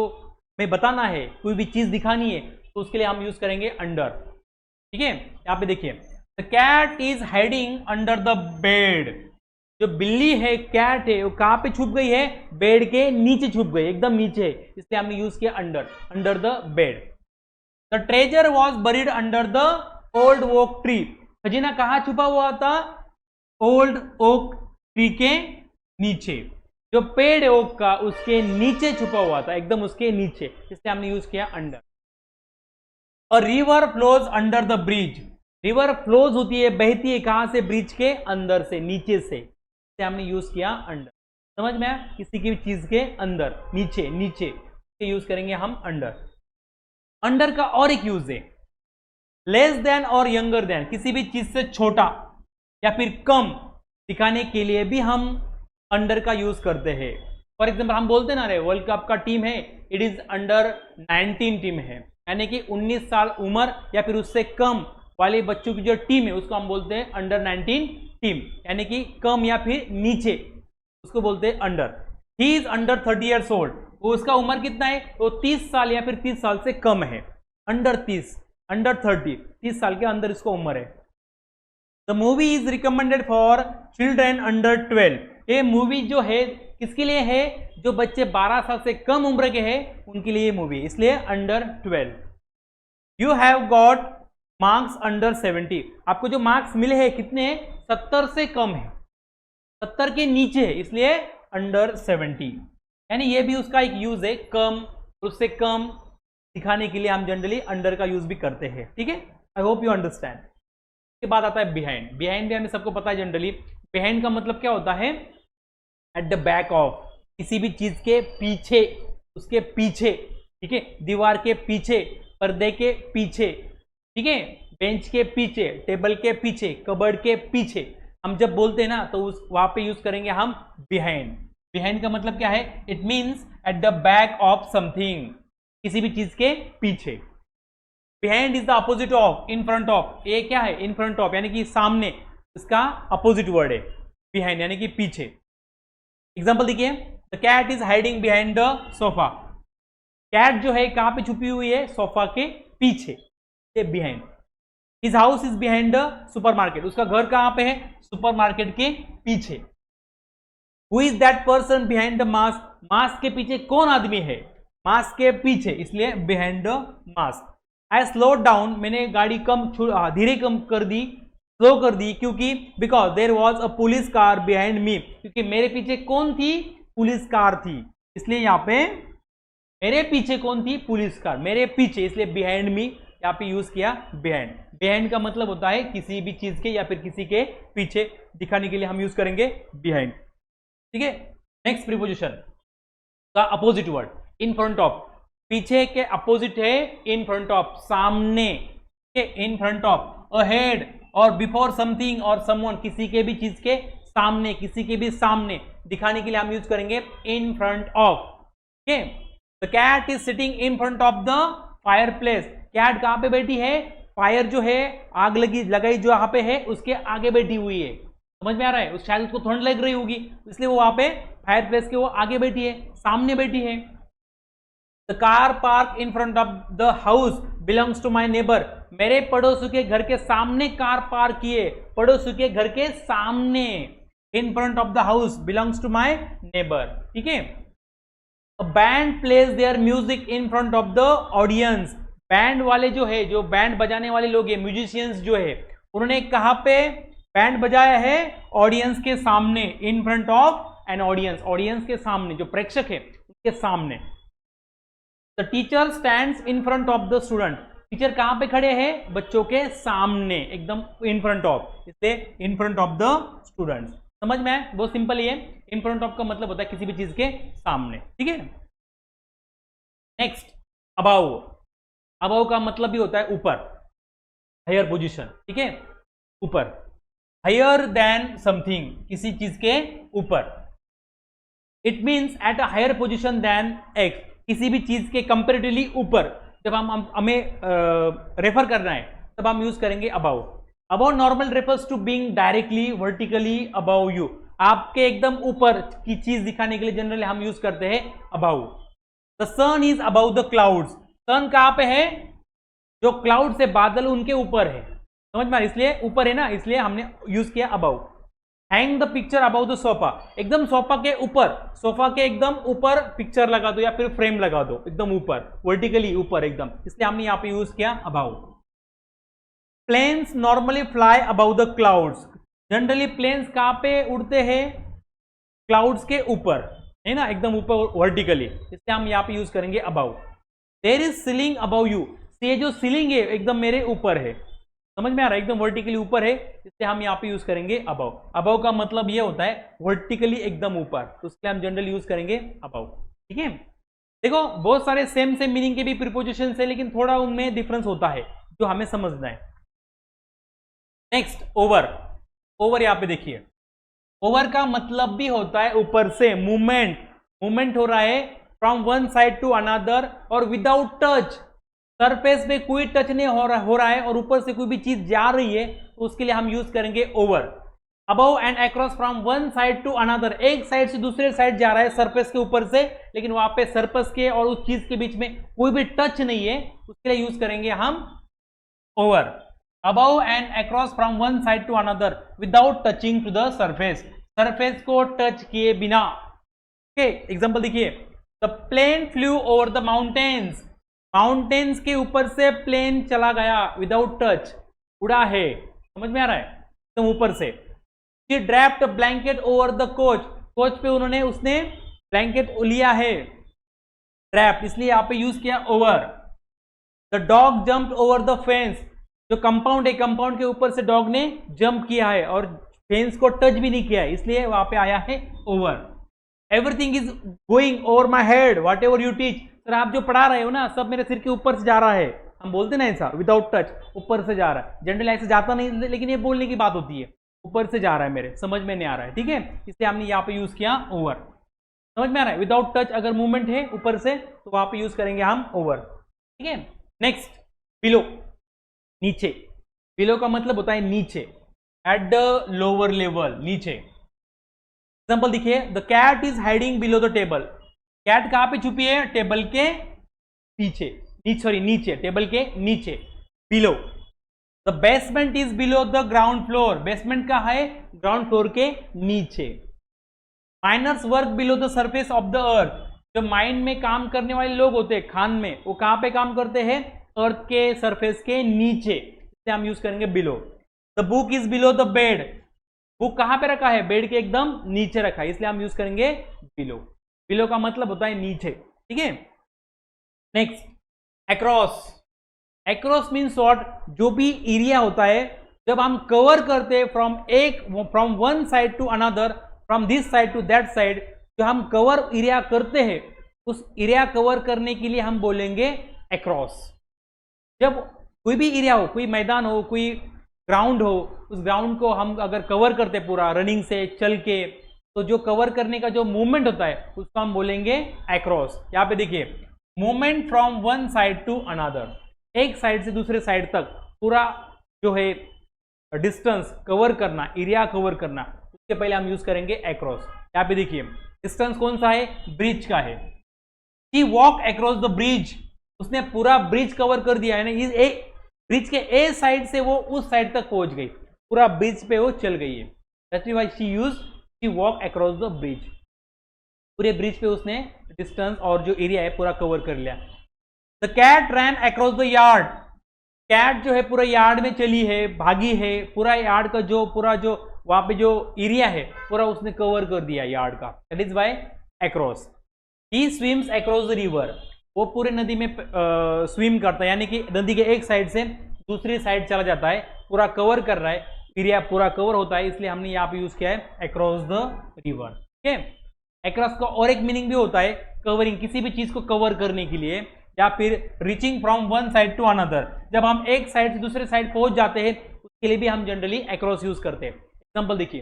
Speaker 1: हमें बताना है, कोई भी चीज दिखानी है, तो उसके लिए हम यूज करेंगे अंडर, ठीक है। यहाँ पे देखिए, the cat is hiding under the bed. जो बिल्ली है, कैट है, वो कहां पे छुप गई है? बेड के नीचे छुप गई, एकदम नीचे, इसलिए हमने यूज किया under, under the bed. The treasure was buried under the old oak tree. खजीना कहां छुपा हुआ था? ओल्ड ओक ट्री के नीचे, जो पेड़ है ओक का, उसके नीचे छुपा हुआ था, एकदम उसके नीचे, इसलिए हमने यूज किया अंडर। और river flows under the bridge. River flows होती है, बहती है, कहां से? ब्रिज के अंदर से, नीचे से, इसलिए हमने यूज किया अंडर। समझ में आया? किसी की भी चीज के अंदर, नीचे, नीचे यूज करेंगे हम अंडर। अंडर का और एक यूज है, लेस देन और यंगर देन, किसी भी चीज से छोटा या फिर कम दिखाने के लिए भी हम अंडर का यूज करते हैं। फॉर एग्जाम्पल हम बोलते ना, रे वर्ल्ड कप का टीम है, इट इज अंडर 19 टीम है, यानी कि 19 साल उम्र या फिर उससे कम वाले बच्चों की जो टीम है उसको हम बोलते हैं अंडर 19 टीम, यानी कि कम या फिर नीचे, उसको बोलते हैं under. He is under 30 years old. वो उसका उम्र कितना है? वो 30 साल या फिर 30 साल से कम है, अंडर 30, अंडर 30 साल के अंदर इसको उम्र है। The movie is recommended for children under 12। ये मूवी जो है किसके लिए है? जो बच्चे 12 साल से कम उम्र के हैं उनके लिए मूवी, इसलिए under 12। You have got marks under 70। आपको जो मार्क्स मिले हैं कितने हैं? 70 से कम है, 70 के नीचे है, इसलिए अंडर 70। यानी ये भी उसका एक यूज है, कम, उससे कम दिखाने के लिए हम जनरली अंडर का यूज भी करते हैं, ठीक है। I hope you understand. इसके बाद आता है बिहाइंड। बिहाइंड भी हमें सबको पता है जनरली। बिहाइंड का मतलब क्या होता है? एट द बैक ऑफ, किसी भी चीज के पीछे, उसके पीछे, ठीक है, दीवार के पीछे, पर्दे के पीछे, ठीक है, बेंच के पीछे, टेबल के पीछे, कबर्ड के पीछे, हम जब बोलते हैं ना तो उस वहां पे यूज करेंगे हम बिहाइंड। बिहाइंड का मतलब क्या है? It means at the back of something, किसी भी चीज के पीछे। Behind is the opposite of in front of. ये क्या है? इन फ्रंट ऑफ, यानी कि सामने, इसका अपोजिट वर्ड है बिहाइंड, यानी कि पीछे। एग्जाम्पल देखिए, the cat is hiding behind the sofa. Cat जो है कहां पे छुपी हुई है? सोफा के पीछे, behind. His house is behind the supermarket. उसका घर कहां पे है? सुपरमार्केट के पीछे। Who is that person behind the mask. Mask के पीछे कौन आदमी है? मास्क के पीछे, इसलिए behind the mask. I slow down, मैंने गाड़ी कम, धीरे कम कर दी, स्लो कर दी, क्योंकि because there was a police car behind me, क्योंकि मेरे पीछे कौन थी? पुलिस कार थी, इसलिए यहाँ पे मेरे पीछे कौन थी? पुलिस कार, मेरे पीछे, इसलिए बिहाइंड मी यहाँ पे यूज किया बिहाइंड। बिहाइंड का मतलब होता है किसी भी चीज के या फिर किसी के पीछे दिखाने के लिए हम यूज करेंगे बिहाइंड, ठीक है। नेक्स्ट प्रीपोजिशन का opposite word in front of. पीछे के अपोजिट है इन फ्रंट ऑफ, सामने के, इन फ्रंट ऑफ, अहेड और बिफोर समथिंग और समवन, किसी के भी चीज के सामने, किसी के भी सामने दिखाने के लिए हम यूज करेंगे इन फ्रंट ऑफ, ठीक है। The cat is sitting in front of the fireplace. Cat कहां पे बैठी है? फायर जो है, आग लगाई जो यहाँ पे है उसके आगे बैठी हुई है, समझ में आ रहा है? शायद उसको ठंड लग रही होगी, इसलिए वो वहां पे फायर प्लेस के वो आगे बैठी है, सामने बैठी है। The car park in front of the house belongs to my neighbour. मेरे पड़ोसी के घर के सामने कार पार्क किए, पड़ोसी के घर के सामने, in front of the house belongs to my neighbour, ठीक है। Band plays their music in front of the audience. Band वाले जो है, जो बैंड बजाने वाले लोग हैं, म्यूजिशियंस जो है, उन्होंने कहां पे बैंड बजाया है? ऑडियंस के सामने, in front of an audience, audience के सामने, जो प्रेक्षक है उसके सामने। The teacher stands in front of the student. Teacher कहां पे खड़े हैं? बच्चों के सामने, एकदम इन फ्रंट ऑफ, इसलिए इन फ्रंट ऑफ द स्टूडेंट्स। समझ में है? बहुत सिंपल ही है। इन फ्रंट ऑफ का मतलब होता है किसी भी चीज के सामने, ठीक है। Next, about. अबाउ का मतलब भी होता है ऊपर, हायर पोजीशन, ठीक है, ऊपर। हायर देन समथिंग, किसी चीज के ऊपर। It means at a higher position than X, किसी भी चीज के कंपेरेटिवली ऊपर। जब हमें रेफर करना है तब हम यूज करेंगे above. Above normal refers to being directly vertically above you, आपके एकदम ऊपर की चीज दिखाने के लिए जनरली हम यूज करते हैं above. The sun is above the clouds. Sun कहां पे है? जो क्लाउड से बादल उनके ऊपर है, समझ में, इसलिए ऊपर है ना, इसलिए हमने यूज किया above. Hang the picture above the sofa, एकदम सोफा के ऊपर, सोफा के एकदम ऊपर पिक्चर लगा दो या फिर फ्रेम लगा दो, एकदम ऊपर, वर्टिकली ऊपर एकदम, इसलिए हमने यहां पे यूज किया above. Planes normally fly above the clouds. Generally planes कहां पे उड़ते हैं? क्लाउड्स के ऊपर, है ना, एकदम ऊपर वर्टिकली, इसलिए हम यहां पे यूज करेंगे above. There is ceiling above you, ये जो सीलिंग है एकदम मेरे ऊपर है, समझ में आ रहा है, एकदम वर्टिकली ऊपर है, इसलिए हम यहां पे यूज करेंगे अबाउ। अबाउ का मतलब ये होता है वर्टिकली एकदम ऊपर, तो इसलिए हम जनरली यूज करेंगे अबाउ, ठीक है। देखो बहुत सारे सेम मीनिंग के भी प्रीपोजिशन है, लेकिन थोड़ा उनमें डिफरेंस होता है जो हमें समझना है। Next, over. ओवर यहां पे देखिए, ओवर का मतलब भी होता है ऊपर से, मूवमेंट, मूवमेंट हो रहा है from one side to another और विदाउट टच, सरफेस पे कोई टच नहीं हो रहा है और ऊपर से कोई भी चीज जा रही है, तो उसके लिए हम यूज करेंगे over. Above and across from one side to another, एक साइड से दूसरे साइड जा रहा है सरफेस के ऊपर से, लेकिन वहां पे सरफेस के और उस चीज के बीच में कोई भी टच नहीं है, उसके लिए यूज करेंगे हम over. Above and across from one side to another without touching to the surface, surface को टच किए बिना। ओके, एग्जांपल देखिए, the plane flew over the mountains, mountains के ऊपर से प्लेन चला गया विदाउट टच, उड़ा है, समझ में आ रहा है, एकदम ऊपर से। She draped a blanket over the coach, coach पे उन्होंने उसने ब्लैंकेट लिया है, ड्रैप, इसलिए यहां पे यूज किया over. The dog jumped over the fence, जो कंपाउंड है, कंपाउंड के ऊपर से डॉग ने जंप किया है और फेंस को टच भी नहीं किया है, इसलिए वहां पे आया है over. Everything is going over my head what ever you teach, sir आप जो पढ़ा रहे हो ना सब मेरे सिर के ऊपर से जा रहा है, हम बोलते ना ऐसा, विदाउट टच, ऊपर से जा रहा है, जनरली ऐसे जाता नहीं, लेकिन ये बोलने की बात होती है, ऊपर से जा रहा है, मेरे समझ में नहीं आ रहा है, ठीक है, इसलिए हमने यहाँ पे यूज किया ओवर। समझ में आ रहा है, विदाउट टच अगर मूवमेंट है ऊपर से तो वहां पे यूज करेंगे हम ओवर, ठीक है। नेक्स्ट, बिलो, नीचे। बिलो का मतलब होता है नीचे, एट द लोअर लेवल, नीचे। एग्जांपल देखिए, the cat is hiding below the table, cat कहां पे छुपी है? टेबल के पीछे, सॉरी नीचे, टेबल के नीचे, below. The basement is below the ground floor, basement का है ग्राउंड फ्लोर के नीचे। Miners work below the surface of the earth, जो माइन में काम करने वाले लोग होते हैं, खान में, वो कहां पे काम करते हैं? अर्थ के सरफेस के नीचे, इससे हम यूज करेंगे below. The book is below the bed, book कहां पे रखा है? बेड के एकदम नीचे रखा है, इसलिए हम यूज करेंगे बिलो। बिलो का मतलब होता है नीचे, ठीक है। Next, across. Across means what? जो भी एरिया होता है, जब हम कवर करते हैं from one side to another, from this side to that side, जो हम कवर एरिया करते हैं, उस एरिया कवर करने के लिए हम बोलेंगे अक्रॉस। जब कोई भी एरिया हो, कोई मैदान हो, कोई ग्राउंड हो, उस ग्राउंड को हम अगर कवर करते पूरा रनिंग से, चल के, तो जो कवर करने का जो मूवमेंट होता है उसको हम बोलेंगे अक्रॉस। यहां पे देखिए, movement from one side to another, एक साइड से दूसरे साइड तक पूरा जो है डिस्टेंस कवर करना, एरिया कवर करना, उसके पहले हम यूज करेंगे अक्रॉस। यहां पे देखिए, डिस्टेंस कौन सा है? ब्रिज का है। ही वॉक अक्रॉस द ब्रिज, उसने पूरा ब्रिज कवर कर दिया है ना, ब्रिज के ए साइड से वो उस साइड तक पहुंच गई, पूरा ब्रिज पे वो चल गई है, that's why she used she walk across the bridge. पूरे ब्रिज पे उसने डिस्टेंस और जो एरिया है पूरा कवर कर लिया। The cat ran across the yard, cat जो है पूरा यार्ड में चली है, भागी है, पूरा यार्ड का जो पूरा जो वहां पे जो एरिया है पूरा उसने कवर कर दिया यार्ड का, that is by across. He swims across the river, वो पूरे नदी में स्विम करता है, यानी कि नदी के एक साइड से दूसरी साइड चला जाता है, पूरा कवर कर रहा है, एरिया पूरा कवर होता है, इसलिए हमने यहाँ पे यूज किया है अक्रॉस द रिवर। ठीक है, अक्रॉस का और एक मीनिंग भी होता है कवरिंग, किसी भी चीज को कवर करने के लिए, या फिर reaching from one side to another, जब हम एक साइड से दूसरे साइड पहुंच जाते हैं उसके लिए भी हम जनरली अक्रॉस यूज करते हैं। एग्जांपल देखिए,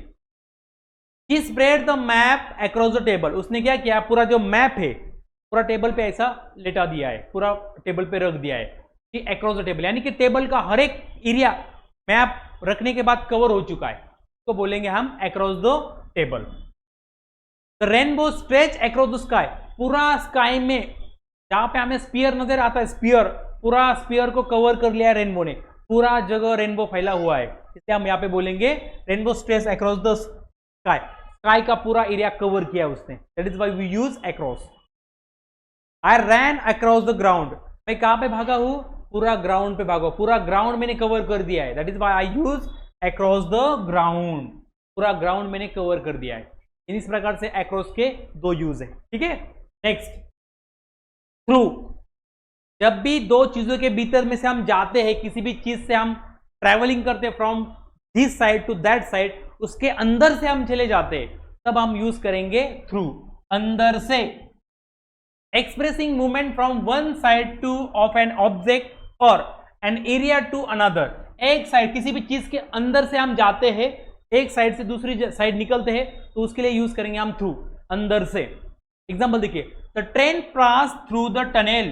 Speaker 1: she spread the map across the table, उसने क्या किया, पूरा जो मैप है पूरा टेबल पे ऐसा लेटा दिया है, पूरा टेबल पे रख दिया है, अक्रॉस द टेबल, यानी कि टेबल का हर एक एरिया मैप रखने के बाद कवर हो चुका है, तो बोलेंगे हम across the table. The rainbow stretch across the sky, पूरा स्काई में जहां पे हमें स्पीयर नजर आता है, स्पीयर, पूरा स्पीयर को कवर कर लिया है रेनबो ने, पूरा जगह रेनबो फैला हुआ है, इसलिए हम यहाँ पे बोलेंगे rainbow stretch across the sky, sky का पूरा एरिया कवर किया उसने, that is why we use across. I ran across the ground, मैं कहां पे भागा हूं, पूरा ग्राउंड पे भागा, पूरा ग्राउंड मैंने कवर कर दिया है, that is why I use across the ground, पूरा ग्राउंड मैंने कवर कर दिया है। इस प्रकार से अक्रॉस के दो यूज है। ठीक है, नेक्स्ट थ्रू, जब भी दो चीजों के भीतर में से हम जाते हैं, किसी भी चीज से हम ट्रैवलिंग करते हैं from this side to that side, उसके अंदर से हम चले जाते हैं, तब हम यूज करेंगे थ्रू, अंदर से। Expressing movement from one side two of an object और एन एरिया टू अनदर, एक साइड किसी भी चीज के अंदर से हम जाते हैं, एक साइड से दूसरी साइड निकलते हैं, तो उसके लिए यूज करेंगे हम थ्रू, अंदर से। एग्जांपल देखिए, the train pass through the tunnel,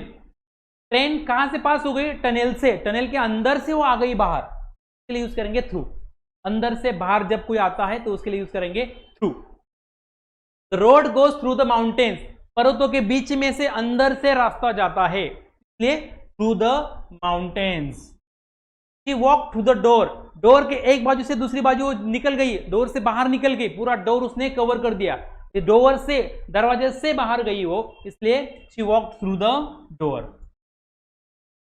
Speaker 1: train कहां से पास हो गई, टनल से, टनल के अंदर से वो आ गई बाहर, इसके लिए यूज करेंगे थ्रू, अंदर से बाहर जब कोई आता है तो उसके लिए यूज करेंगे through. The road goes through the mountains, पर्वतों के बीच में से अंदर से रास्ता जाता है, इसलिए through the mountains. She walk through the door, door के एक बाजू से दूसरी बाजू निकल गई, डोर से बाहर निकल गई, पूरा डोर उसने कवर कर दिया, डोर से, दरवाजे से बाहर गई वो, इसलिए she walk through the door.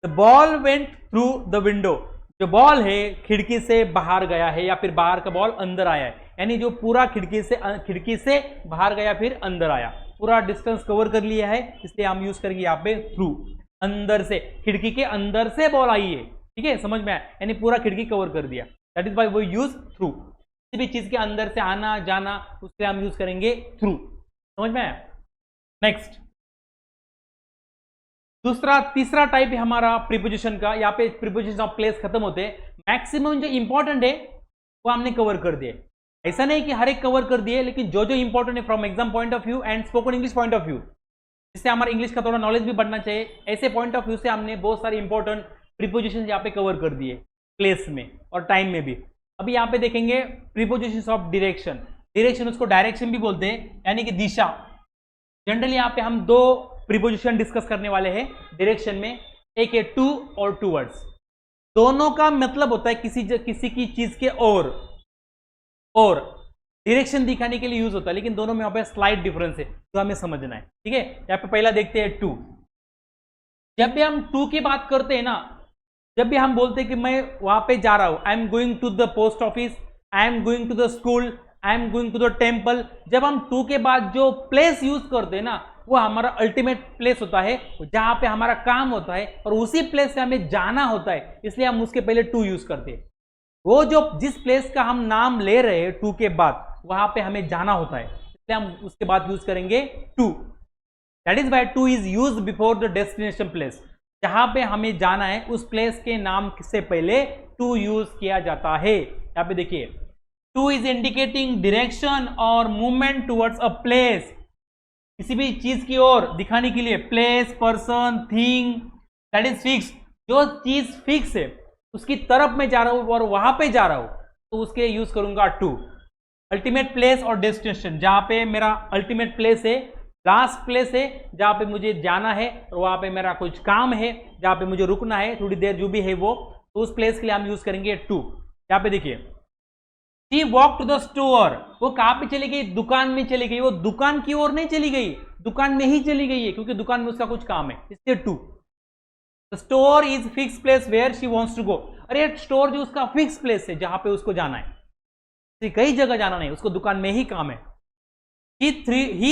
Speaker 1: The ball went through the window, जो बॉल है खिड़की से बाहर गया है, या फिर बाहर का बॉल अंदर आया है, यानी जो पूरा खिड़की से बाहर गया फिर अंदर आया, पूरा डिस्टेंस कवर कर लिया है, इसलिए हम यूज करेंगे यहाँ पे थ्रू, अंदर से, खिड़की के अंदर से बॉल आई है। ठीक है, समझ में आया, यानी पूरा खिड़की कवर कर दिया, that is why we use through, किसी भी चीज के अंदर से आना जाना उसके हम यूज करेंगे थ्रू, समझ में आया। नेक्स्ट, तीसरा टाइप है हमारा प्रीपोजिशन का, यहाँ पे प्रीपोजिशन ऑफ प्लेस खत्म होते हैं, मैक्सिमम जो इंपॉर्टेंट है वो हमने कवर कर दिए, ऐसा नहीं कि हर एक कवर कर दिए, लेकिन जो जो इंपॉर्टेंट है from exam point of view and spoken English point of view, जिससे हमारा इंग्लिश का थोड़ा नॉलेज भी बढ़ना चाहिए, ऐसे पॉइंट ऑफ व्यू से हमने बहुत सारे इंपॉर्टेंट प्रीपोजिशन यहाँ पे कवर कर दिए, प्लेस में और टाइम में भी। अभी यहाँ पे देखेंगे प्रीपोजिशन ऑफ डायरेक्शन, डायरेक्शन उसको डायरेक्शन भी बोलते हैं, यानी कि दिशा। जनरली यहाँ पे हम दो प्रीपोजिशन डिस्कस करने वाले हैं डायरेक्शन में, एक है टू और टूवर्ड्स, दोनों का मतलब होता है किसी की चीज के और डायरेक्शन दिखाने के लिए यूज होता है, लेकिन दोनों में यहाँ पे स्लाइट डिफरेंस है, तो हमें समझना है। ठीक है, यहाँ पे पहला देखते हैं टू। जब भी हम टू की बात करते हैं ना, जब भी हम बोलते हैं कि मैं वहां पे जा रहा हूं, I am going to the post office, I am going to the school, I am going to the temple, जब हम टू के बाद जो प्लेस यूज करते हैं ना, वो हमारा अल्टीमेट प्लेस होता है, जहां पे हमारा काम होता है और उसी प्लेस से हमें जाना होता है, इसलिए हम उसके पहले टू यूज करते हैं। वो जो जिस प्लेस का हम नाम ले रहे हैं टू के बाद, वहां पे हमें जाना होता है, इसलिए हम उसके बाद यूज करेंगे to, that is why to is used before the destination place, जहां पे हमें जाना है उस प्लेस के नाम से पहले टू यूज किया जाता है। यहां पे देखिए, टू इज इंडिकेटिंग डायरेक्शन और मूवमेंट टुवर्ड्स अ प्लेस, किसी भी चीज की ओर दिखाने के लिए, place, person, thing that is fix, जो चीज फिक्स है उसकी तरफ मैं जा रहा हूं और वहां पे जा रहा हूं, तो उसके लिए यूज करूंगा टू। अल्टीमेट प्लेस और डेस्टिनेशन, जहां पे मेरा अल्टीमेट प्लेस है, लास्ट प्लेस है जहां पे मुझे जाना है और वहां पे मेरा कुछ काम है, जहां पे मुझे रुकना है थोड़ी देर, जो भी है वो, तो उस प्लेस के लिए हम यूज करेंगे टू। यहाँ पे देखिए, she walk to the store, वो कहां पे चली गई? दुकान में चली गई। वो दुकान की ओर नहीं चली गई, दुकान में ही चली गई है, क्योंकि दुकान में उसका कुछ काम है, इसलिए to. The store is fix place where she wants to go. अरे स्टोर जो उसका फिक्स प्लेस है, जहां पे उसको जाना है, कई जगह जाना नहीं, उसको दुकान में ही काम है। He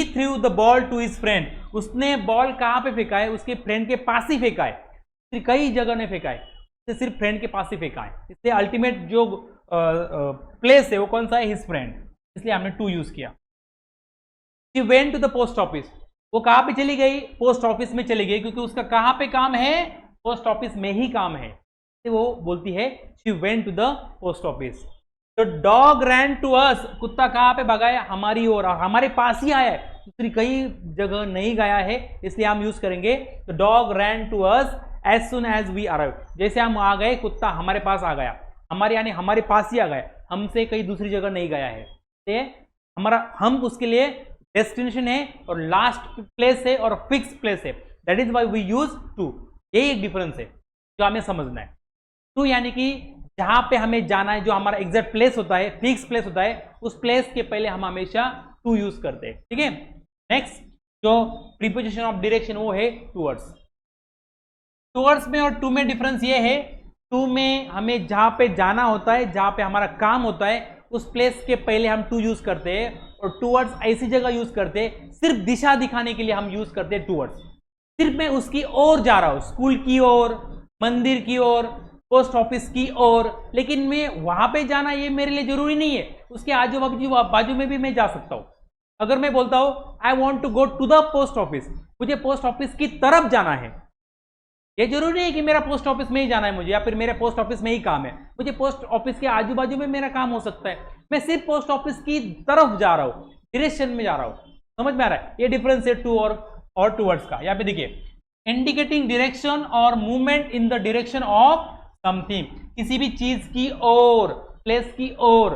Speaker 1: threw the ball to his friend, उसने बॉल कहां पे फेंका है? उसके फ्रेंड के पास ही फेंका है, कई जगह ने फेंका है, सिर्फ फ्रेंड के पास ही फेंका है, इसलिए अल्टीमेट जो प्लेस है वो कौन सा है? हिज फ्रेंड, इसलिए हमने टू यूज किया। She went to the post office, वो कहां पे चली गई? पोस्ट ऑफिस में चली गई, क्योंकि उसका कहां पे काम है? पोस्ट ऑफिस में ही काम है, तो वो बोलती है she went to the post office। तो डॉग रैन टू अस, कुत्ता कहां पे भगाया? हमारी ओर, और हमारे पास ही आया है, दूसरी कई जगह नहीं गया है, इसलिए हम यूज करेंगे तो dog ran to us as soon as we arrive. जैसे हम आ गए, कुत्ता हमारे पास आ गया, हमारे यानी हमारे पास ही आ गया, हमसे कहीं दूसरी जगह नहीं गया है। तो हमारा हम उसके लिए डेस्टिनेशन है और लास्ट प्लेस है और फिक्स प्लेस है, that is why we use to. यही एक डिफरेंस है जो हमें समझना है। टू यानी कि जहां पे हमें जाना है, जो हमारा एग्जैक्ट प्लेस होता है, फिक्स प्लेस होता है, उस प्लेस के पहले हम हमेशा टू यूज करते हैं। ठीक है, नेक्स्ट जो प्रीपोजिशन ऑफ डायरेक्शन वो है टूवर्ड्स। टूवर्ड्स में और टू में डिफरेंस ये है, टू में हमें जहां पे जाना होता है, जहां पे हमारा काम होता है, उस प्लेस के पहले हम टू यूज करते हैं, और टूवर्ड्स ऐसी जगह यूज करते हैं सिर्फ दिशा दिखाने के लिए हम यूज करते हैं टूवर्ड्स। सिर्फ मैं उसकी ओर जा रहा हूं, स्कूल की ओर, मंदिर की ओर, पोस्ट ऑफिस की ओर, लेकिन मैं वहां पे जाना ये मेरे लिए जरूरी नहीं है, उसके आजू बाजू में भी मैं जा सकता हूं। अगर मैं बोलता हूं I want to go to the post office, मुझे पोस्ट ऑफिस की तरफ जाना है, ये जरूरी नहीं है कि मेरा पोस्ट ऑफिस में ही जाना है मुझे, या फिर मेरे पोस्ट ऑफिस में ही काम है, मुझे पोस्ट ऑफिस के आजू बाजू में मेरा काम हो सकता है, मैं सिर्फ पोस्ट ऑफिस की तरफ जा रहा हूं, डायरेक्शन में जा रहा हूं। समझ में आ रहा है? ये डिफरेंस है टू और टूवर्ड्स का। यहाँ पे देखिए, इंडिकेटिंग डायरेक्शन और movement in the direction of something, किसी भी चीज की ओर, प्लेस की ओर।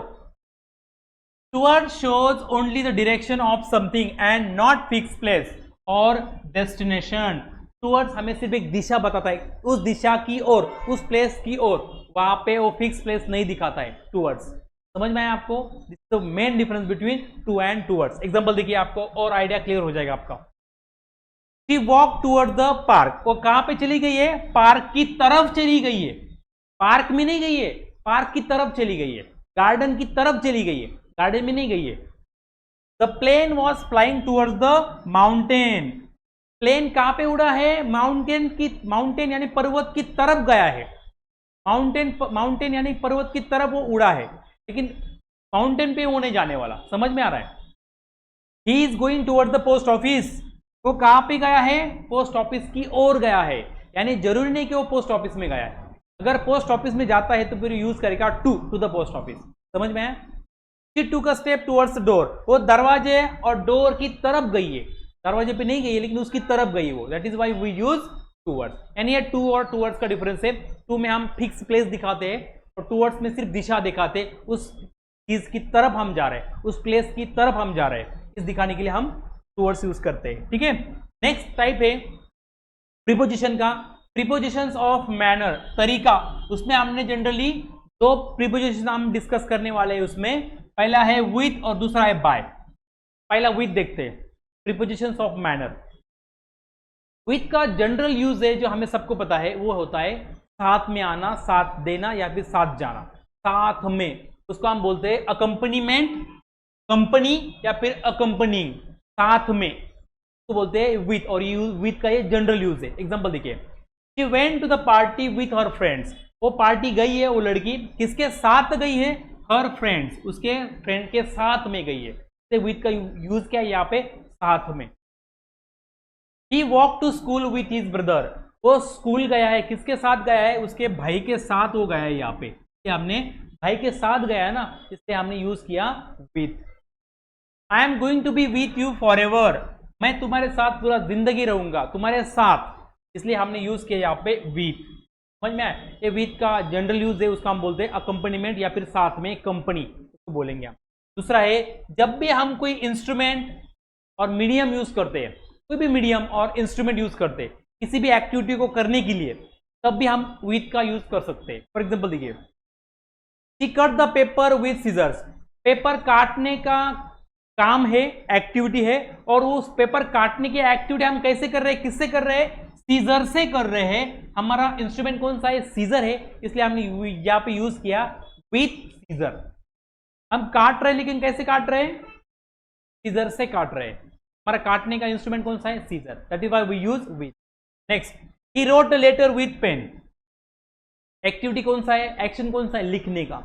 Speaker 1: Toward shows only the direction of something and not fix place और डेस्टिनेशन। टूवर्ड्स हमें सिर्फ एक दिशा बताता है, उस दिशा की ओर, उस प्लेस की ओर, वहां पे वो फिक्स प्लेस नहीं दिखाता है टूवर्ड्स। समझ में आया आपको? This is the main difference between two and towards. Example देखिए आपको और आइडिया क्लियर हो जाएगा आपका। She walk toward the park, वो कहां पे चली गई है? पार्क की तरफ चली गई है, पार्क में नहीं गई है, पार्क की तरफ चली गई है, गार्डन की तरफ चली गई है, गार्डन में नहीं गई है। The plane was flying towards the mountain, plane कहां पे उड़ा है? माउंटेन यानी पर्वत की तरफ गया है, माउंटेन यानी पर्वत की तरफ वो उड़ा है, लेकिन माउंटेन पे वो नहीं जाने वाला। समझ में आ रहा है? He is going towards the post office, वो कहां पे गया है? पोस्ट ऑफिस की ओर गया है, यानी जरूरी नहीं कि वो पोस्ट ऑफिस में गया है, अगर पोस्ट ऑफिस में जाता है तो फिर यूज करेगा टू द पोस्ट ऑफिस। समझ में आया? शी टूक a step towards the door, वो दरवाजे और डोर की तरफ गई है, दरवाजे पे नहीं गई है लेकिन उसकी तरफ गई है वो, that is why we use towards. यानी ये टू और टूवर्ड्स का डिफरेंस है। टू में हम फिक्स प्लेस दिखाते हैं और टूवर्ड्स में सिर्फ दिशा दिखाते हैं, उस चीज की तरफ हम जा रहे हैं, उस प्लेस की तरफ हम जा रहे हैं, इस दिखाने के लिए हम टूवर्ड्स यूज करते हैं। ठीक है, नेक्स्ट टाइप है प्रीपोजिशन का, प्रीपोजिशंस ऑफ मैनर, तरीका। उसमें हमने जनरली दो प्रीपोजिशन हम डिस्कस करने वाले हैं। उसमें पहला है विथ और दूसरा है बाय। पहला विथ देखते हैं, प्रीपोजिशंस ऑफ मैनर। विथ का जनरल यूज है जो हमें सबको पता है, वो होता है साथ में आना, साथ देना या फिर साथ जाना, साथ में, उसको हम बोलते हैं अकम्पनीमेंट, कंपनी या फिर अकम्पनिंग, साथ में, तो बोलते हैं विथ। और विथ का ये जनरल यूज है। एग्जांपल देखिए, she went to the party with her friends, वो पार्टी गई है, वो लड़की किसके साथ गई है? हर फ्रेंड्स, उसके फ्रेंड के साथ में गई है। तो विथ का यूज क्या है यहाँ पे? साथ में। He walk to school with his brother, वो स्कूल गया है, किसके साथ गया है? उसके भाई के साथ वो गया है। यहाँ पे हमने भाई के साथ गया है ना, इसलिए हमने यूज किया with. I am going to be with you forever, मैं तुम्हारे साथ पूरा जिंदगी रहूंगा, तुम्हारे साथ, इसलिए हमने यूज किया यहाँ पे विथ। समझ में आया? ये विथ का जनरल यूज है, उसका हम बोलते हैं अकम्पनीमेंट या फिर साथ में कंपनी, उसको बोलेंगे हम। दूसरा है, जब भी हम कोई इंस्ट्रूमेंट और मीडियम यूज करते हैं, कोई भी मीडियम और इंस्ट्रूमेंट यूज करते हैं किसी भी एक्टिविटी को करने के लिए, तब भी हम विथ का यूज कर सकते हैं। फॉर एग्जाम्पल देखिए, she cut the paper with scissors. Paper काटने का काम है, एक्टिविटी है, और उस पेपर काटने की एक्टिविटी हम कैसे कर रहे हैं, किससे कर रहे हैं, सीजर से कर रहे हैं। हमारा इंस्ट्रूमेंट कौन सा है, सीजर है, इसलिए हमने यहां पे यूज किया विथ सीजर। हम काट रहे हैं, लेकिन कैसे काट रहे हैं, सीजर से काट रहे हैं। हमारा काटने का इंस्ट्रूमेंट कौन सा है, scissor, that is why we use with. Next, he wrote a letter with pen. Activity कौन सा है, एक्शन कौन सा है, लिखने का,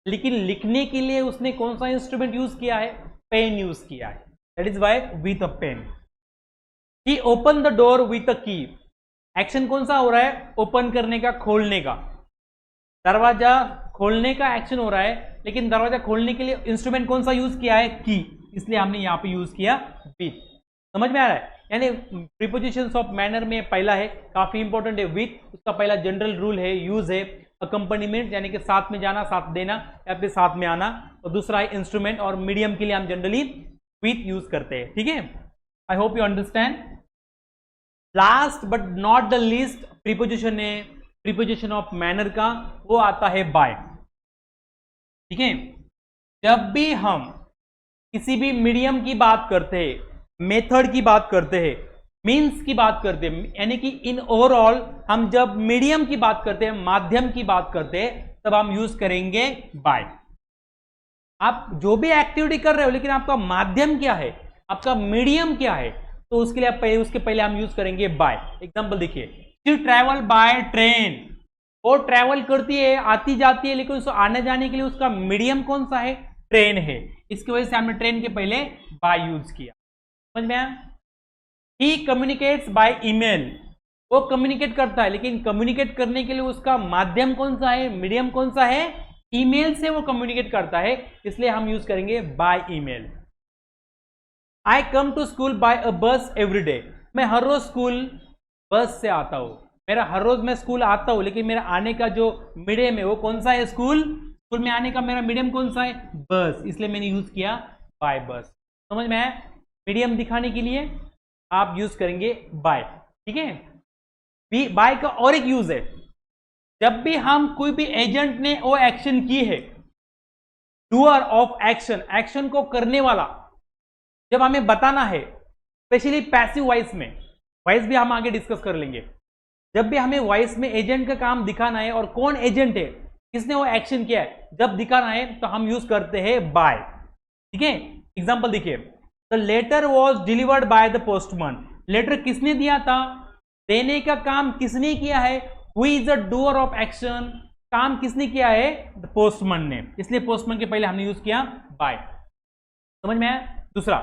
Speaker 1: लेकिन लिखने के लिए उसने कौन सा इंस्ट्रूमेंट यूज किया है, पेन यूज किया है, that is why with a pen. He open the door with a key. Action कौन सा हो रहा है, ओपन करने का, खोलने का, दरवाजा खोलने का एक्शन हो रहा है, लेकिन दरवाजा खोलने के लिए इंस्ट्रूमेंट कौन सा यूज किया है, की, इसलिए हमने यहां पे यूज किया विथ। समझ में आ रहा है, यानी प्रीपोजिशंस ऑफ मैनर में पहला है, काफी इंपॉर्टेंट है विथ, उसका पहला जनरल रूल है, यूज है अकम्पनीमेंट, यानी कि साथ में जाना, साथ देना, या फिर साथ में आना, और दूसरा है इंस्ट्रूमेंट, और मीडियम के लिए हम जनरली विथ यूज करते हैं। ठीक है, I hope you understand. Last but not the least preposition है, प्रीपोजिशन ऑफ मैनर का, वो आता है बाय। ठीक है, जब भी हम किसी भी मीडियम की बात करते हैं, मेथड की बात करते हैं, मीन्स की बात करते हैं, यानी कि इन ओवरऑल हम जब मीडियम की बात करते हैं, माध्यम की बात करते हैं, तब हम यूज करेंगे बाय। आप जो भी एक्टिविटी कर रहे हो, लेकिन आपका माध्यम क्या है, आपका मीडियम क्या है, तो उसके लिए उसके पहले हम यूज करेंगे बाय। एग्जांपल देखिए, शी ट्रैवल बाय ट्रेन। वो ट्रैवल करती है, आती जाती है, लेकिन उसको आने जाने के लिए उसका मीडियम कौन सा है, ट्रेन है, इसकी वजह से हमने ट्रेन के पहले बाय यूज किया। समझ में आया। ही कम्युनिकेट्स बाय ईमेल। वो कम्युनिकेट करता है, लेकिन कम्युनिकेट करने के लिए उसका माध्यम कौन सा है, मीडियम कौन सा है, ईमेल से वो कम्युनिकेट करता है, इसलिए हम यूज करेंगे by email. I come to school by a bus every day. मैं हर रोज स्कूल बस से आता हूं, मेरा हर रोज मैं स्कूल आता हूं, लेकिन मेरा आने का जो मीडियम है वो कौन सा है, स्कूल में आने का मेरा मीडियम कौन सा है, बस, इसलिए मैंने यूज किया बाय बस। समझ में आया, मीडियम दिखाने के लिए आप यूज करेंगे बाय। ठीक है, बाय का और एक यूज है, जब भी हम कोई भी एजेंट ने वो एक्शन की है, डूअर ऑफ एक्शन, एक्शन को करने वाला, जब हमें बताना है, स्पेशली पैसिव वॉइस में, वॉइस भी हम आगे डिस्कस कर लेंगे, जब भी हमें वॉइस में एजेंट का काम दिखाना है और कौन एजेंट है, किसने वो एक्शन किया है, जब दिखाना है तो हम यूज करते हैं बाय। ठीक है, एग्जांपल देखिए, the letter was delivered by the postman. Letter किसने दिया था, देने का काम किसने किया है, who is the doer of action, काम किसने किया है, द पोस्टमैन ने, इसलिए पोस्टमैन के पहले हमने यूज किया बाय। समझ में आया। दूसरा,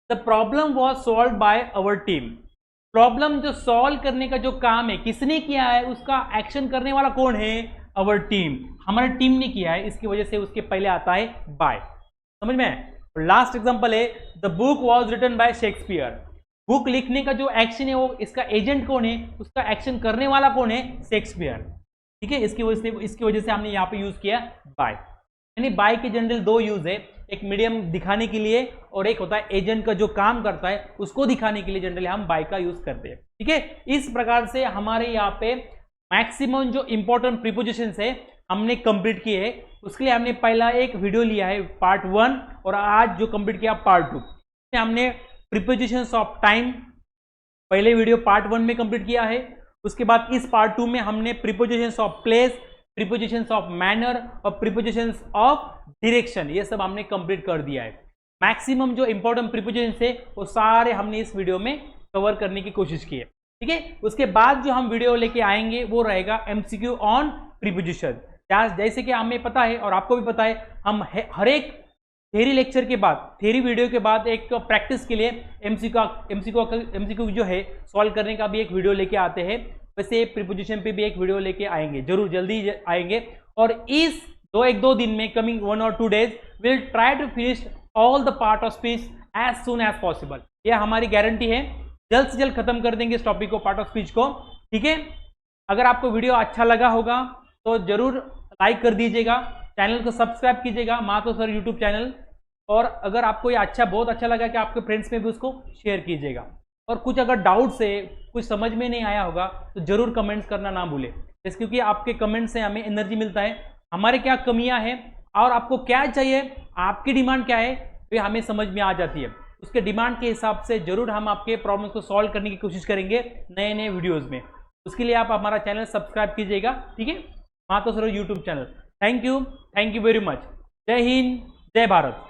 Speaker 1: the problem was solve by our team. Problem जो सॉल्व करने का जो काम है, किसने किया है, उसका एक्शन करने वाला कौन है, अवर टीम, हमारी टीम ने किया है, इसकी वजह से उसके पहले आता है बाय। समझ में। लास्ट एग्जांपल है, the book was written by Shakespeare. Book लिखने का जो एक्शन है, वो इसका एजेंट कौन है, उसका एक्शन करने वाला कौन है, शेक्सपियर। ठीक है, इसकी वजह से हमने यहाँ पे यूज किया बाय। यानी बाय के जनरल दो यूज है, एक मीडियम दिखाने के लिए और एक होता है एजेंट का जो काम करता है उसको दिखाने के लिए जनरली हम बाय का यूज करते हैं। ठीक है, इस प्रकार से हमारे यहाँ पे मैक्सिमम जो इंपॉर्टेंट प्रीपोजिशंस है हमने कंप्लीट किए हैं। उसके लिए हमने पहला एक वीडियो लिया है पार्ट 1 और आज जो कंप्लीट किया पार्ट 2। हमने प्रीपोजिशंस ऑफ टाइम पहले वीडियो पार्ट 1 में कंप्लीट किया है। उसके बाद इस पार्ट 2 में हमने prepositions of place, prepositions of manner और प्रीपोजिशंस ऑफ डायरेक्शन, ये सब हमने कंप्लीट कर दिया है। मैक्सिमम जो इंपॉर्टेंट प्रीपोजिशंस है वो सारे हमने इस वीडियो में कवर करने की कोशिश की है। ठीक है, उसके बाद जो हम वीडियो लेके आएंगे वो रहेगा एमसीक्यू ऑन प्रीपोजिशन। जैसे कि हमें पता है और आपको भी पता है, हम हर एक थ्योरी लेक्चर के बाद, थ्योरी वीडियो के बाद एक प्रैक्टिस के लिए एमसीक्यू जो है सॉल्व करने का भी एक वीडियो लेके आते हैं। वैसे प्रीपोजिशन पे भी एक वीडियो लेके आएंगे, जरूर जल्दी आएंगे। और इस दो दिन में, coming 1 or 2 days, will try to finish all the part of speech as soon as possible. यह हमारी गारंटी है, जल्द से जल्द खत्म कर देंगे इस टॉपिक को, पार्ट ऑफ स्पीच को। ठीक है, अगर आपको वीडियो अच्छा लगा होगा तो जरूर लाइक कर दीजिएगा, चैनल को सब्सक्राइब कीजिएगा, मातो सर यूट्यूब चैनल। और अगर आपको ये बहुत अच्छा लगा कि आपके फ्रेंड्स में भी उसको शेयर कीजिएगा। और कुछ अगर डाउट्स है, कुछ समझ में नहीं आया होगा तो जरूर कमेंट्स करना ना भूलें, क्योंकि आपके कमेंट से हमें एनर्जी मिलता है, हमारे क्या कमियां हैं और आपको क्या चाहिए, आपकी डिमांड क्या है, तो हमें समझ में आ जाती है। उसके डिमांड के हिसाब से जरूर हम आपके प्रॉब्लम्स को सॉल्व करने की कोशिश करेंगे नए नए वीडियोज़ में। उसके लिए आप हमारा चैनल सब्सक्राइब कीजिएगा, ठीक है, मातो sir YouTube channel. Thank you very much. जय हिंद, जय भारत।